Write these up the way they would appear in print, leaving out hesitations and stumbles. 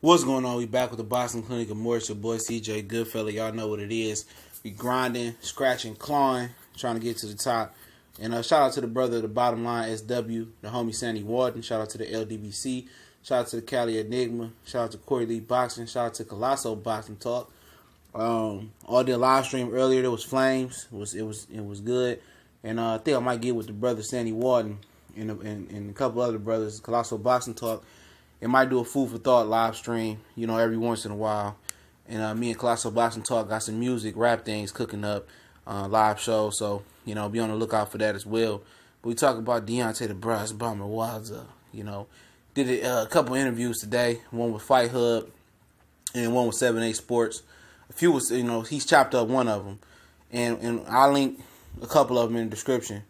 What's going on? We back with the Boxing Clinic of Morris, your boy CJ Goodfella. Y'all know what it is. We grinding, scratching, clawing, trying to get to the top. And shout out to the brother of the Bottom Line SW, the homie Sandy Walden. Shout out to the LDBC. Shout out to the Cali Enigma. Shout out to Corey Lee Boxing. Shout out to Colosso Boxing Talk. All the live stream earlier, there was flames. It was good. And I think I might get with the brother Sandy Walden and a couple other brothers, Colosso Boxing Talk. It might do a food for thought live stream, every once in a while. And me and Colosso Boxing Talk got some music, rap things cooking up, live show. So, be on the lookout for that as well. But we talk about Deontay the Brass Bomber Wilder. Did a couple interviews today. One with Fight Hub and one with 7-8 Sports. A few was, he's chopped up one of them. And I'll link a couple of them in the description.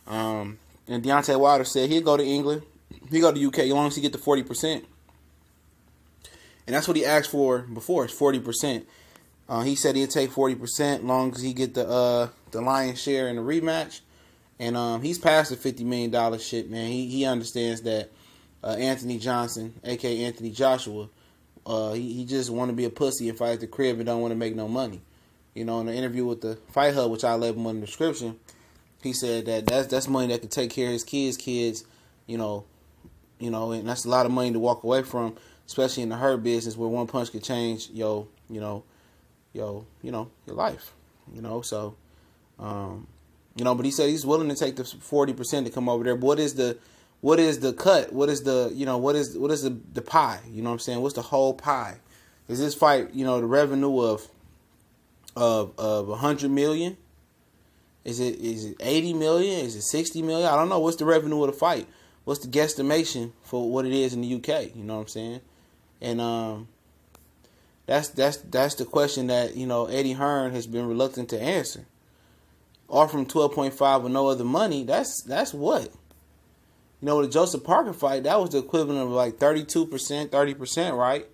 And Deontay Wilder said he'd go to England. He go to UK as long as he get the 40%. And that's what he asked for before, is 40%. He said he'd take 40% as long as he get the lion's share in the rematch. And he's past the $50 million shit, man. He understands that Anthony Johnson, a.k.a. Anthony Joshua, he just want to be a pussy and fight at the crib and don't want to make no money. In the interview with the Fight Hub, which I left him in the description, he said that that's money that could take care of his kids, and that's a lot of money to walk away from, especially in the hurt business where one punch could change your life, So, but he said he's willing to take the 40% to come over there. But what is the cut? What is the pie? You know what I'm saying? What's the whole pie? Is this fight, the revenue of 100 million? Is it 80 million? Is it 60 million? I don't know. What's the revenue of the fight? What's the guesstimation for what it is in the UK? You know what I'm saying? And that's the question that Eddie Hearn has been reluctant to answer. Offering 12.5 with no other money. That's what. The Joseph Parker fight, that was the equivalent of like 32%, 30%, right?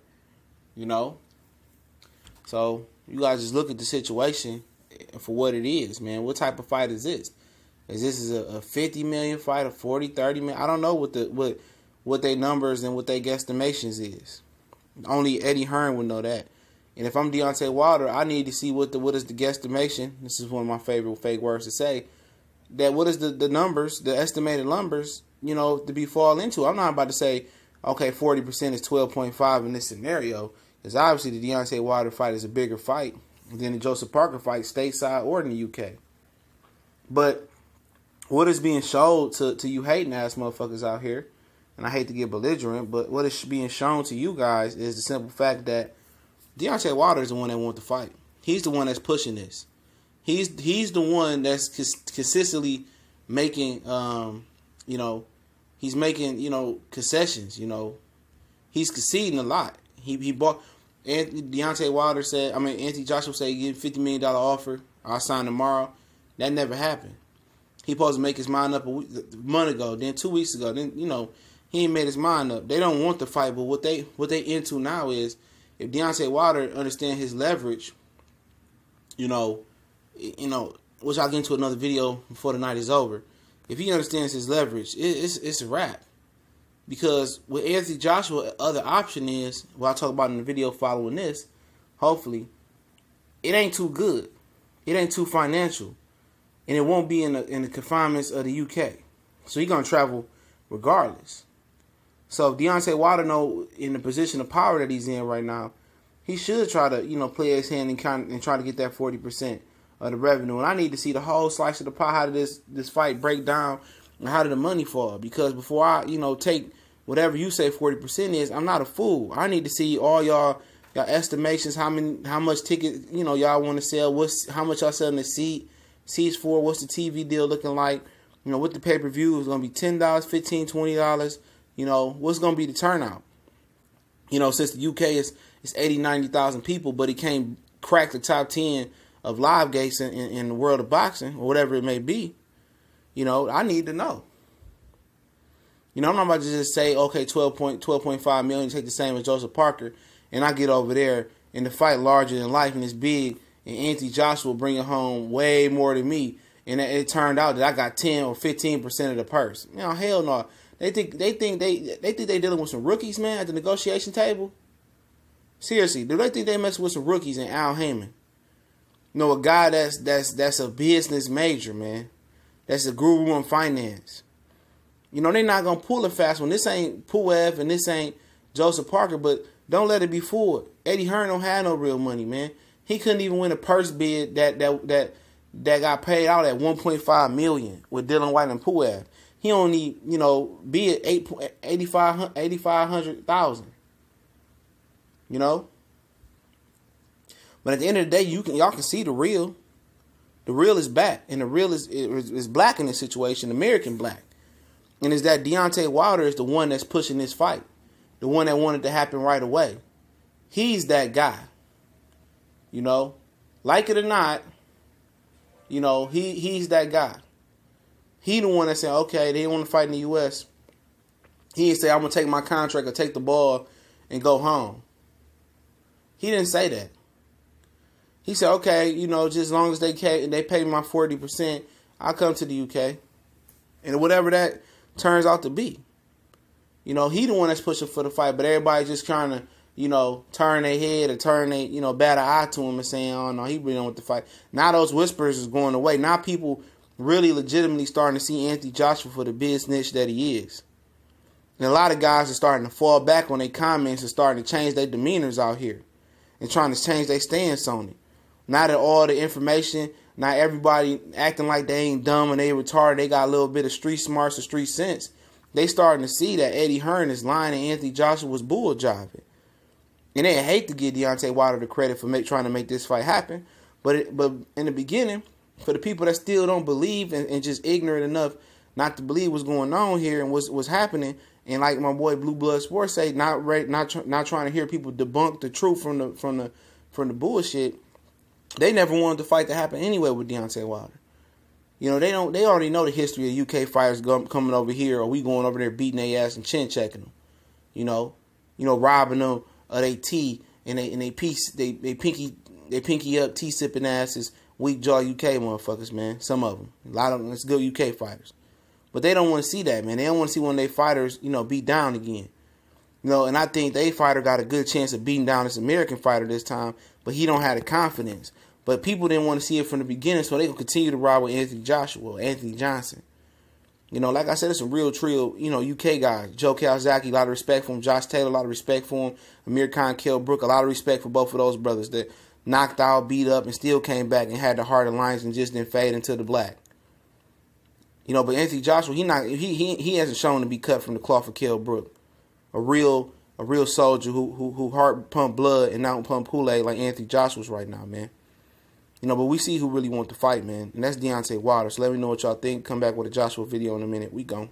So you guys just look at the situation for what it is, man. What type of fight is this? Is this a 50 million fight, a 40, 30 million? I don't know what their numbers and what their guesstimations is. Only Eddie Hearn would know that. And if I'm Deontay Wilder, I need to see what is the guesstimation. This is one of my favorite fake words to say. That what is the numbers, the estimated numbers, to be fall into. I'm not about to say, okay, 40% is 12.5 in this scenario. Because obviously the Deontay Wilder fight is a bigger fight than the Joseph Parker fight, stateside or in the UK. But what is being shown to you hating ass motherfuckers out here, and I hate to get belligerent, but what is being shown to you guys is the simple fact that Deontay Wilder is the one that wants to fight. He's the one that's pushing this. He's the one that's consistently making, he's making, concessions. He's conceding a lot. He bought. Deontay Wilder said, Anthony Joshua said he get $50 million offer. I'll sign tomorrow. That never happened. He supposed to make his mind up a month ago, then 2 weeks ago. Then, he ain't made his mind up. They don't want the fight, but what they into now is if Deontay Wilder understand his leverage, which I'll get into another video before the night is over. If he understands his leverage, it's a wrap. Because with Anthony Joshua, other option is, what I'll talk about in the video following this, hopefully, it ain't too good. It ain't too financial. And it won't be in the confinements of the UK. So he's going to travel regardless. So if Deontay Wilder know in the position of power that he's in right now, he should try to, play his hand and try to get that 40% of the revenue. And I need to see the whole slice of the pie. How did this fight break down and how did the money fall? Because before I, take whatever you say 40% is, I'm not a fool. I need to see all y'all estimations, how much ticket, y'all want to sell, how much y'all selling the seats for, what's the TV deal looking like, what the pay-per-view is going to be $10, $15, $20, what's going to be the turnout. Since the UK is 80, 90,000 people, but he can't crack the top 10 of live gates in the world of boxing, or whatever it may be, I need to know. I'm not about to just say, okay, 12.5 million, take the same as Joseph Parker, and I get over there and the fight larger than life and it's big, and Anthony Joshua bringing home way more than me, and it turned out that I got 10 or 15% of the purse. Hell no. They think they dealing with some rookies, man, at the negotiation table. Seriously, do they think they mess with some rookies and Al Heyman? You know, a guy that's a business major, man. That's a guru in finance. You know, they're not gonna pull it fast when this ain't Puev and this ain't Joseph Parker, but don't let it be fooled. Eddie Hearn don't have no real money, man. He couldn't even win a purse bid that got paid out at $1.5 million with Dylan White and Puev. He only, you know, be at 8,500,000. You know? But at the end of the day, y'all can see the real. The real is back. And the real is black in this situation, American black. And it's that Deontay Wilder is the one that's pushing this fight. The one that wanted to happen right away. He's that guy. You know? Like it or not, you know, he's that guy. He the one that said, okay, they didn't want to fight in the U.S. He didn't say, I'm going to take my contract or take the ball and go home. He didn't say that. He said, okay, you know, just as long as they pay me my 40%, I'll come to the UK. And whatever that turns out to be. You know, he the one that's pushing for the fight, but everybody just trying to, you know, turn their head or turn their, you know, bat an eye to him and saying, oh, no, he really don't want the fight. Now those whispers is going away. Now people really legitimately starting to see Anthony Joshua for the business that he is. And a lot of guys are starting to fall back on their comments and starting to change their demeanors out here and trying to change their stance on it. Now that all the information, not everybody acting like they ain't dumb and they retarded, they got a little bit of street smarts or street sense. They starting to see that Eddie Hearn is lying and Anthony Joshua was bull jiving. And they hate to give Deontay Wilder the credit for trying to make this fight happen. But in the beginning, for the people that still don't believe and just ignorant enough not to believe what's going on here and what's happening, and like my boy Blue Blood Sports say, not trying to hear people debunk the truth from the bullshit. They never wanted the fight to happen anyway with Deontay Wilder. You know, they already know the history of UK fighters coming over here, or we going over there beating their ass and chin checking them. You know, robbing them of their tea and they pinky up, tea sipping asses, weak jaw UK motherfuckers, man. Some of them, a lot of them, it's good UK fighters, but they don't want to see that, man. They don't want to see one of their fighters, you know, beat down again. You know, and I think they fighter got a good chance of beating down this American fighter this time, but he don't have the confidence. But people didn't want to see it from the beginning, so they can continue to ride with Anthony Joshua, Anthony Johnson. You know, like I said, it's a real trio, you know, UK guys. Joe Calzaghe, a lot of respect for him. Josh Taylor, a lot of respect for him. Amir Khan, Kell Brook, a lot of respect for both of those brothers that knocked out, beat up, and still came back and had the heart of lions and just didn't fade into the black. You know, but Anthony Joshua, he hasn't shown to be cut from the cloth of Kell Brook. A real soldier who heart pump blood and not pump Kool-Aid like Anthony Joshua's right now, man. You know, but we see who really want to fight, man. And that's Deontay Wilder. So let me know what y'all think. Come back with a Joshua video in a minute. We gone.